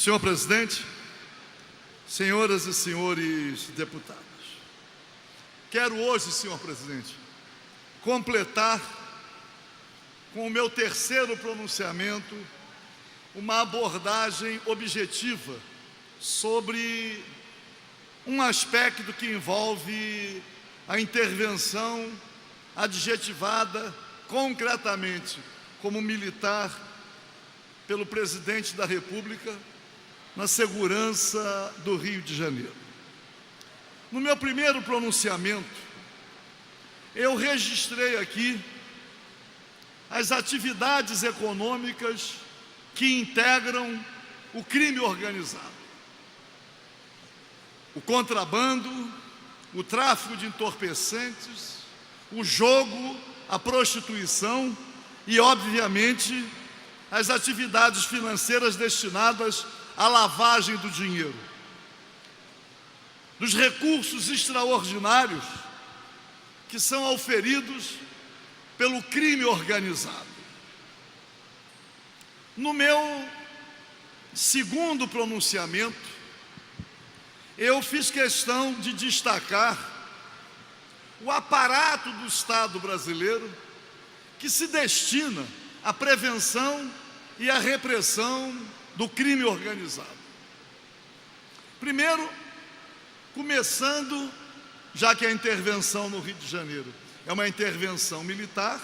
Senhor presidente, senhoras e senhores deputados, quero hoje, senhor presidente, completar com o meu terceiro pronunciamento uma abordagem objetiva sobre um aspecto que envolve a intervenção adjetivada concretamente como militar pelo presidente da República na segurança do Rio de Janeiro. No meu primeiro pronunciamento, eu registrei aqui as atividades econômicas que integram o crime organizado. O contrabando, o tráfico de entorpecentes, o jogo, a prostituição e, obviamente, as atividades financeiras destinadas à lavagem do dinheiro, dos recursos extraordinários que são auferidos pelo crime organizado. No meu segundo pronunciamento, eu fiz questão de destacar o aparato do Estado brasileiro que se destina à prevenção e à repressão do crime organizado. Primeiro, começando, já que a intervenção no Rio de Janeiro é uma intervenção militar,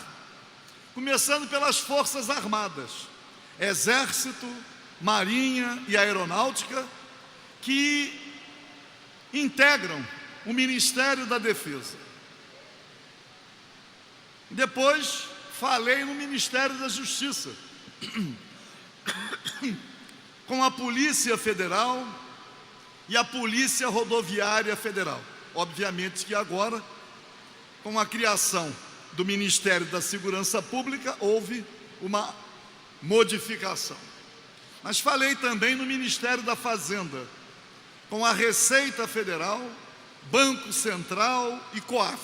começando pelas Forças Armadas, Exército, Marinha e Aeronáutica, que integram o Ministério da Defesa. Depois, falei no Ministério da Justiça, com a Polícia Federal e a Polícia Rodoviária Federal. Obviamente que agora, com a criação do Ministério da Segurança Pública, houve uma modificação. Mas falei também no Ministério da Fazenda, com a Receita Federal, Banco Central e COAF.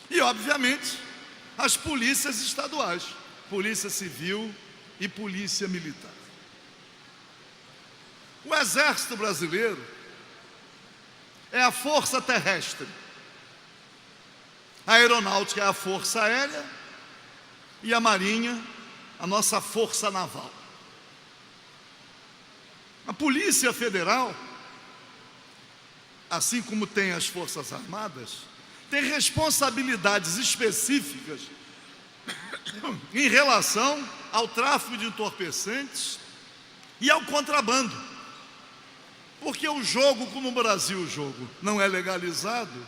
E, obviamente, as polícias estaduais, Polícia Civil e Polícia Militar. O Exército Brasileiro é a força terrestre, a Aeronáutica é a força aérea e a Marinha, a nossa força naval. A Polícia Federal, assim como tem as Forças Armadas, tem responsabilidades específicas em relação ao tráfico de entorpecentes e ao contrabando. Porque o jogo, como no Brasil o jogo não é legalizado,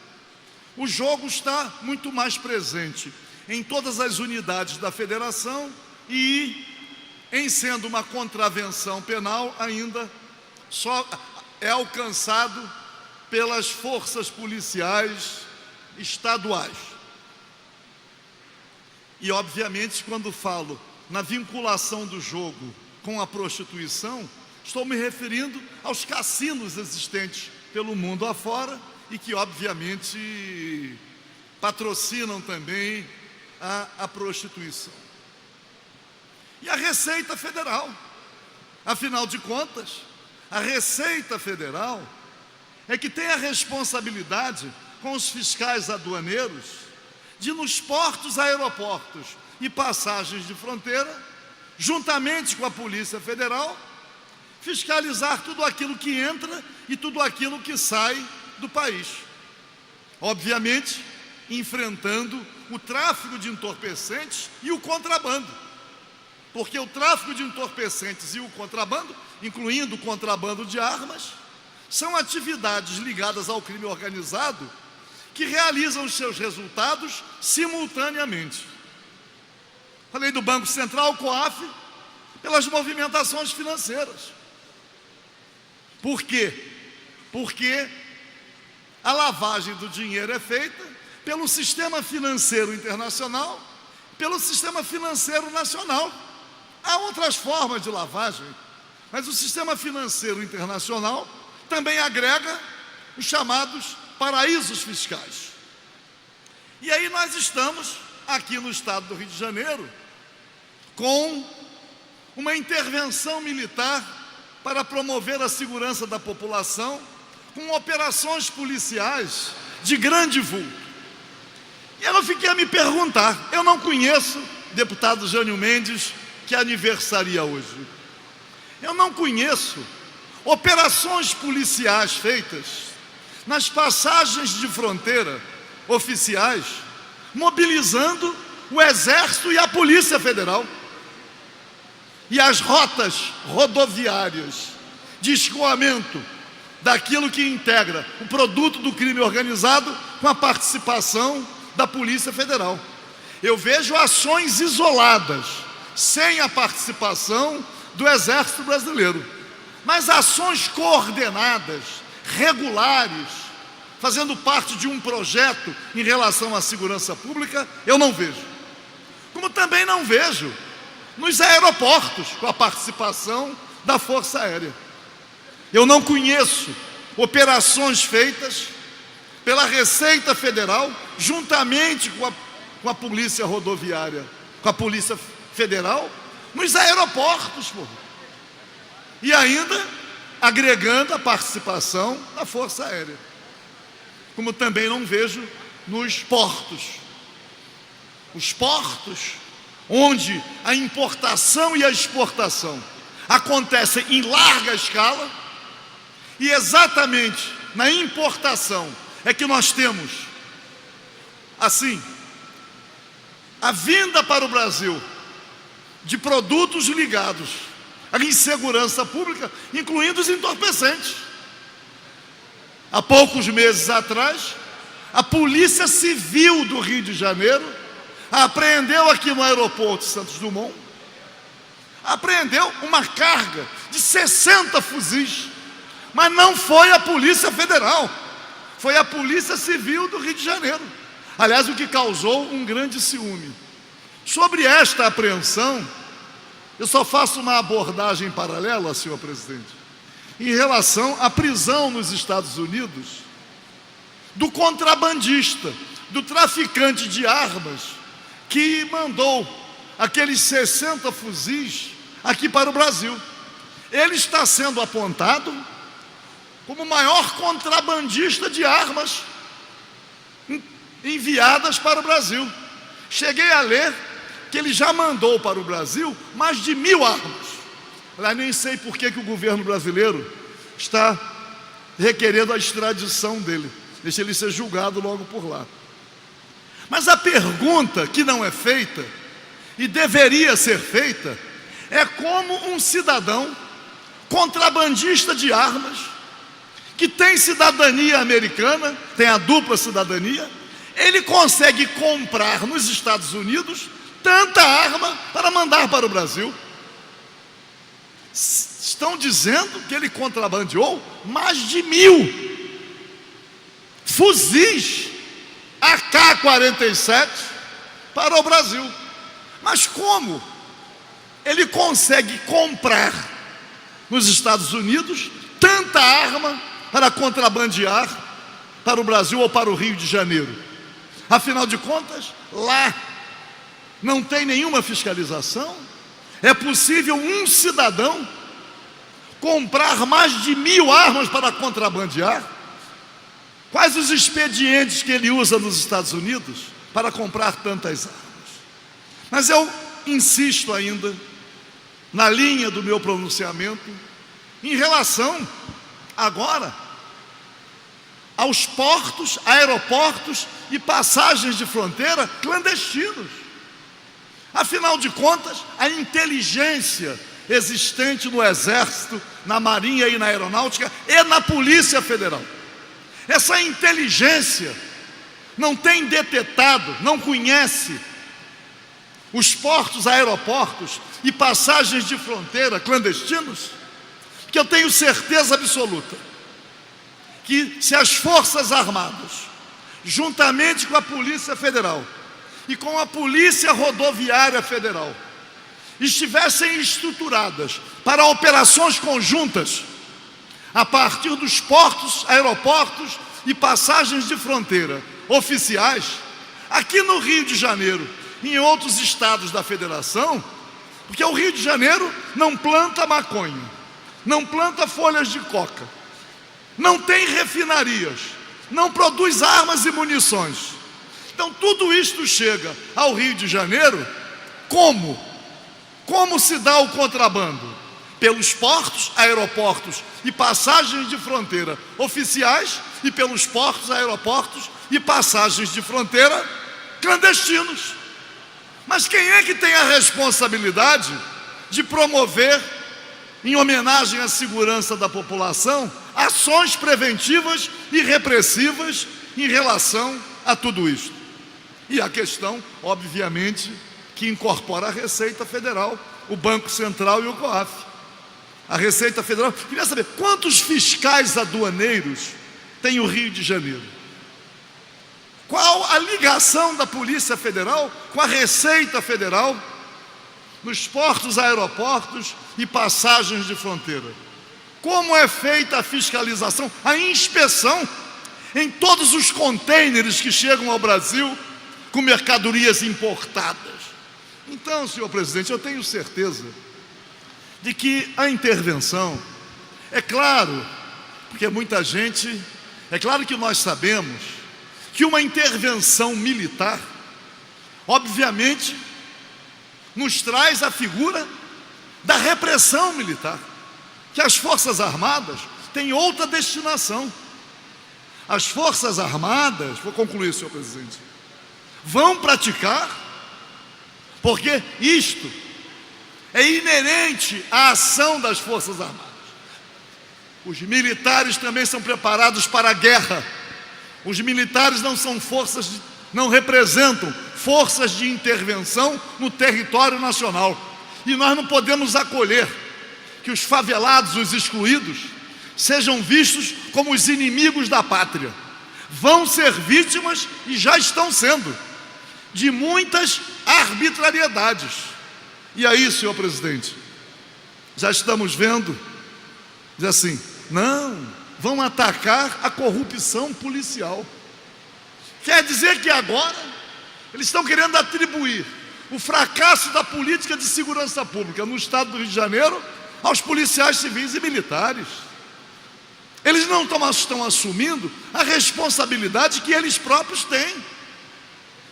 o jogo está muito mais presente em todas as unidades da federação e, em sendo uma contravenção penal, ainda só é alcançado pelas forças policiais estaduais. E, obviamente, quando falo na vinculação do jogo com a prostituição, estou me referindo aos cassinos existentes pelo mundo afora e que, obviamente, patrocinam também a prostituição. E a Receita Federal, afinal de contas, a Receita Federal é que tem a responsabilidade com os fiscais aduaneiros de, nos portos, aeroportos e passagens de fronteira, juntamente com a Polícia Federal, fiscalizar tudo aquilo que entra e tudo aquilo que sai do país. Obviamente, enfrentando o tráfico de entorpecentes e o contrabando. Porque o tráfico de entorpecentes e o contrabando, incluindo o contrabando de armas, são atividades ligadas ao crime organizado que realizam os seus resultados simultaneamente. Falei do Banco Central, COAF, pelas movimentações financeiras. Por quê? Porque a lavagem do dinheiro é feita pelo sistema financeiro internacional, pelo sistema financeiro nacional. Há outras formas de lavagem, mas o sistema financeiro internacional também agrega os chamados paraísos fiscais. E aí nós estamos aqui no estado do Rio de Janeiro com uma intervenção militar para promover a segurança da população com operações policiais de grande vulto. E eu fiquei a me perguntar, eu não conheço, deputado Jânio Mendes, que aniversaria hoje. Eu não conheço operações policiais feitas nas passagens de fronteira oficiais, mobilizando o Exército e a Polícia Federal. E as rotas rodoviárias de escoamento daquilo que integra o produto do crime organizado com a participação da Polícia Federal. Eu vejo ações isoladas, sem a participação do Exército Brasileiro, mas ações coordenadas, regulares, fazendo parte de um projeto em relação à segurança pública, eu não vejo. Como também não vejo nos aeroportos, com a participação da Força Aérea. Eu não conheço operações feitas pela Receita Federal, juntamente com a Polícia Rodoviária, com a Polícia Federal, nos aeroportos, e ainda agregando a participação da Força Aérea. Como também não vejo nos portos. Os portos, onde a importação e a exportação acontecem em larga escala, e exatamente na importação é que nós temos, assim, a vinda para o Brasil de produtos ligados à insegurança pública, incluindo os entorpecentes. Há poucos meses atrás, a Polícia Civil do Rio de Janeiro apreendeu aqui no aeroporto Santos Dumont, apreendeu uma carga de 60 fuzis, mas não foi a Polícia Federal, foi a Polícia Civil do Rio de Janeiro. Aliás, o que causou um grande ciúme. Sobre esta apreensão, eu só faço uma abordagem paralela, senhor presidente, em relação à prisão nos Estados Unidos do contrabandista, do traficante de armas, que mandou aqueles 60 fuzis aqui para o Brasil. Ele está sendo apontado como o maior contrabandista de armas enviadas para o Brasil. Cheguei a ler que ele já mandou para o Brasil mais de 1000 armas. Lá nem sei por que o governo brasileiro está requerendo a extradição dele. Deixa ele ser julgado logo por lá. Mas a pergunta que não é feita, e deveria ser feita, é como um cidadão contrabandista de armas, que tem cidadania americana, tem a dupla cidadania, ele consegue comprar nos Estados Unidos tanta arma para mandar para o Brasil. Estão dizendo que ele contrabandeou mais de 1000 fuzis AK-47 para o Brasil. Mas como ele consegue comprar nos Estados Unidos tanta arma para contrabandear para o Brasil ou para o Rio de Janeiro? Afinal de contas, lá não tem nenhuma fiscalização. É possível um cidadão comprar mais de 1000 armas para contrabandear? Quais os expedientes que ele usa nos Estados Unidos para comprar tantas armas? Mas eu insisto ainda na linha do meu pronunciamento em relação agora aos portos, aeroportos e passagens de fronteira clandestinos. Afinal de contas, a inteligência existente no Exército, na Marinha e na Aeronáutica e na Polícia Federal, essa inteligência não tem detetado, não conhece os portos, aeroportos e passagens de fronteira clandestinos, que eu tenho certeza absoluta que se as Forças Armadas, juntamente com a Polícia Federal e com a Polícia Rodoviária Federal, estivessem estruturadas para operações conjuntas a partir dos portos, aeroportos e passagens de fronteira oficiais, aqui no Rio de Janeiro e em outros estados da federação, porque o Rio de Janeiro não planta maconha, não planta folhas de coca, não tem refinarias, não produz armas e munições. Então tudo isto chega ao Rio de Janeiro como? Como se dá o contrabando? Pelos portos, aeroportos e passagens de fronteira oficiais e pelos portos, aeroportos e passagens de fronteira clandestinos. Mas quem é que tem a responsabilidade de promover, em homenagem à segurança da população, ações preventivas e repressivas em relação a tudo isso? E a questão, obviamente, que incorpora a Receita Federal, o Banco Central e o COAF. A Receita Federal, queria saber quantos fiscais aduaneiros tem o Rio de Janeiro? Qual a ligação da Polícia Federal com a Receita Federal nos portos, aeroportos e passagens de fronteira? Como é feita a fiscalização, a inspeção em todos os contêineres que chegam ao Brasil com mercadorias importadas? Então, senhor presidente, eu tenho certeza de que a intervenção, é claro, porque muita gente, é claro que nós sabemos que uma intervenção militar, obviamente, nos traz a figura da repressão militar, que as Forças Armadas têm outra destinação. As Forças Armadas, vou concluir, senhor presidente, vão praticar, porque isto é inerente à ação das Forças Armadas. Os militares também são preparados para a guerra. Os militares não representam forças de intervenção no território nacional. E nós não podemos acolher que os favelados, os excluídos, sejam vistos como os inimigos da pátria. Vão ser vítimas, e já estão sendo, de muitas arbitrariedades. E aí, senhor presidente, já estamos vendo, diz assim, não, vão atacar a corrupção policial. Quer dizer que agora eles estão querendo atribuir o fracasso da política de segurança pública no estado do Rio de Janeiro aos policiais civis e militares. Eles não estão assumindo a responsabilidade que eles próprios têm.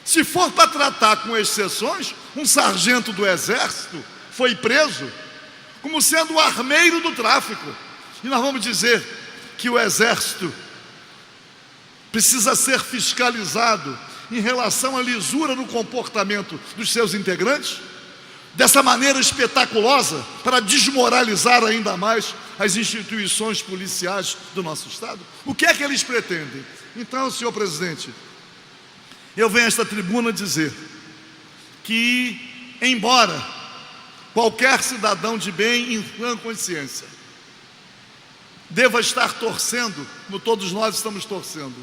Se for para tratar com exceções, um sargento do Exército foi preso como sendo o armeiro do tráfico. E nós vamos dizer que o Exército precisa ser fiscalizado em relação à lisura no comportamento dos seus integrantes, dessa maneira espetaculosa, para desmoralizar ainda mais as instituições policiais do nosso Estado? O que é que eles pretendem? Então, senhor presidente, eu venho a esta tribuna dizer que, embora qualquer cidadão de bem em sã consciência deva estar torcendo, como todos nós estamos torcendo,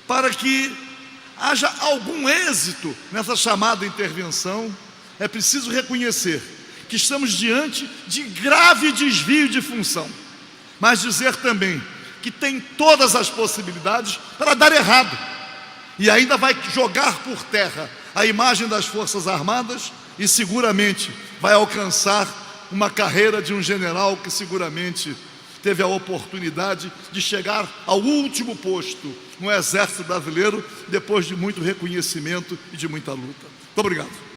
para que haja algum êxito nessa chamada intervenção, é preciso reconhecer que estamos diante de grave desvio de função, mas dizer também que tem todas as possibilidades para dar errado, e ainda vai jogar por terra a imagem das Forças Armadas e seguramente vai alcançar uma carreira de um general que seguramente teve a oportunidade de chegar ao último posto no Exército Brasileiro depois de muito reconhecimento e de muita luta. Muito obrigado.